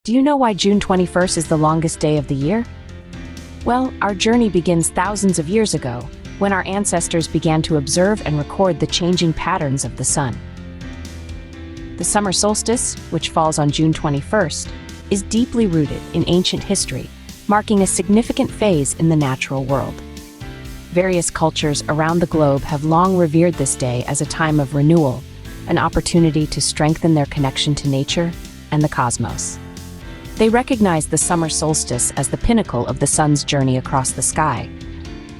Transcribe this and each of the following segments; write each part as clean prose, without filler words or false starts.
Do you know why June 21st is the longest day of the year? Well, our journey begins thousands of years ago, when our ancestors began to observe and record the changing patterns of the sun. The summer solstice, which falls on June 21st, is deeply rooted in ancient history, marking a significant phase in the natural world. Various cultures around the globe have long revered this day as a time of renewal, an opportunity to strengthen their connection to nature and the cosmos. They recognize the summer solstice as the pinnacle of the sun's journey across the sky,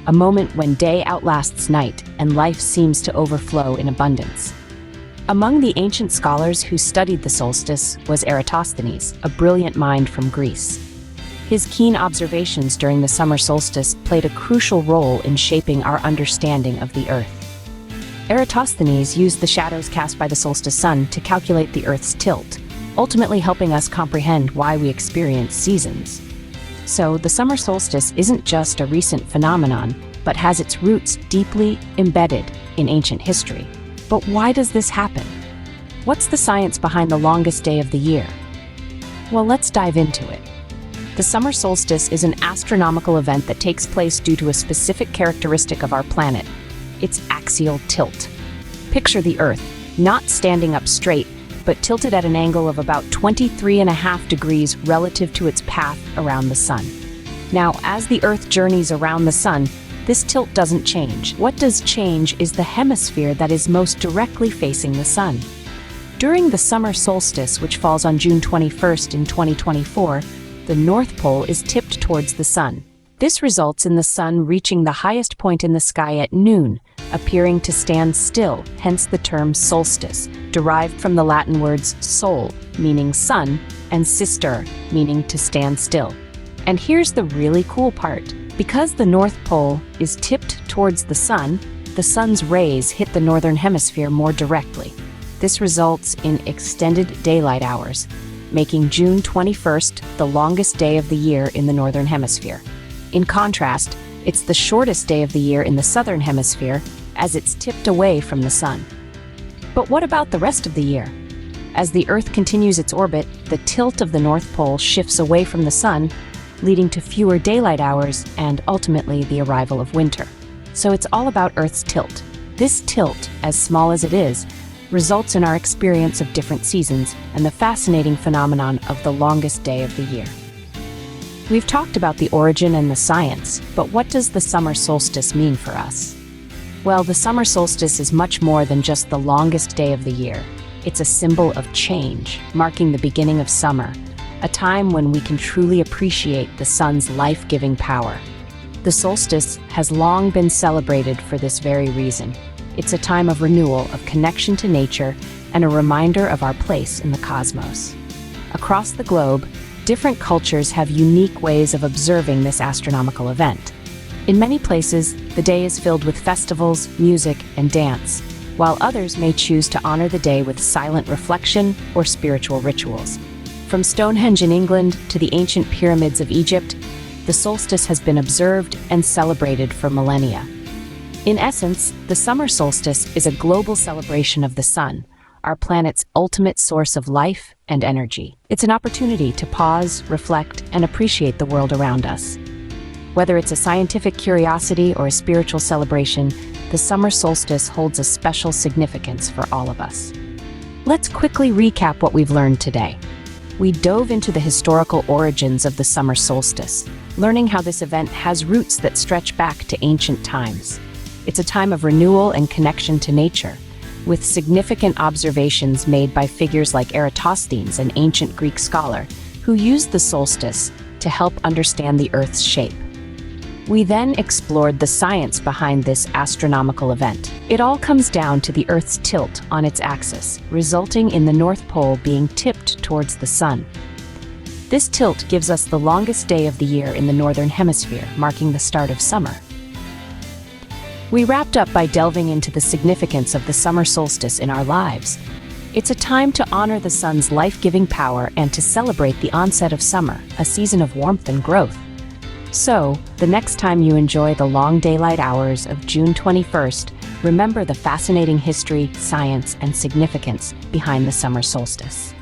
a moment when day outlasts night and life seems to overflow in abundance. Among the ancient scholars who studied the solstice was Eratosthenes, a brilliant mind from Greece. His keen observations during the summer solstice played a crucial role in shaping our understanding of the Earth. Eratosthenes used the shadows cast by the solstice sun to calculate the Earth's tilt, ultimately helping us comprehend why we experience seasons. So, the summer solstice isn't just a recent phenomenon, but has its roots deeply embedded in ancient history. But why does this happen? What's the science behind the longest day of the year? Well, let's dive into it. The summer solstice is an astronomical event that takes place due to a specific characteristic of our planet, its axial tilt. Picture the Earth, not standing up straight, but tilted at an angle of about 23.5 degrees relative to its path around the sun. Now, as the Earth journeys around the sun, this tilt doesn't change. What does change is the hemisphere that is most directly facing the sun. During the summer solstice, which falls on June 21st in 2024, the North Pole is tipped towards the sun. This results in the sun reaching the highest point in the sky at noon, appearing to stand still, hence the term solstice, derived from the Latin words sol, meaning sun, and sister, meaning to stand still. And here's the really cool part. Because the North Pole is tipped towards the sun's rays hit the northern hemisphere more directly. This results in extended daylight hours, making June 21st the longest day of the year in the northern hemisphere. In contrast, it's the shortest day of the year in the southern hemisphere, as it's tipped away from the sun. But what about the rest of the year? As the Earth continues its orbit, the tilt of the North Pole shifts away from the sun, leading to fewer daylight hours and ultimately the arrival of winter. So it's all about Earth's tilt. This tilt, as small as it is, results in our experience of different seasons and the fascinating phenomenon of the longest day of the year. We've talked about the origin and the science, but what does the summer solstice mean for us? Well, the summer solstice is much more than just the longest day of the year. It's a symbol of change, marking the beginning of summer, a time when we can truly appreciate the sun's life-giving power. The solstice has long been celebrated for this very reason. It's a time of renewal, of connection to nature, and a reminder of our place in the cosmos. Across the globe, different cultures have unique ways of observing this astronomical event. In many places, the day is filled with festivals, music, and dance, while others may choose to honor the day with silent reflection or spiritual rituals. From Stonehenge in England to the ancient pyramids of Egypt, the solstice has been observed and celebrated for millennia. In essence, the summer solstice is a global celebration of the sun, our planet's ultimate source of life and energy. It's an opportunity to pause, reflect, and appreciate the world around us. Whether it's a scientific curiosity or a spiritual celebration, the summer solstice holds a special significance for all of us. Let's quickly recap what we've learned today. We dove into the historical origins of the summer solstice, learning how this event has roots that stretch back to ancient times. It's a time of renewal and connection to nature, with significant observations made by figures like Eratosthenes, an ancient Greek scholar, who used the solstice to help understand the Earth's shape. We then explored the science behind this astronomical event. It all comes down to the Earth's tilt on its axis, resulting in the North Pole being tipped towards the sun. This tilt gives us the longest day of the year in the northern hemisphere, marking the start of summer. We wrapped up by delving into the significance of the summer solstice in our lives. It's a time to honor the sun's life-giving power and to celebrate the onset of summer, a season of warmth and growth. So, the next time you enjoy the long daylight hours of June 21st, remember the fascinating history, science, and significance behind the summer solstice.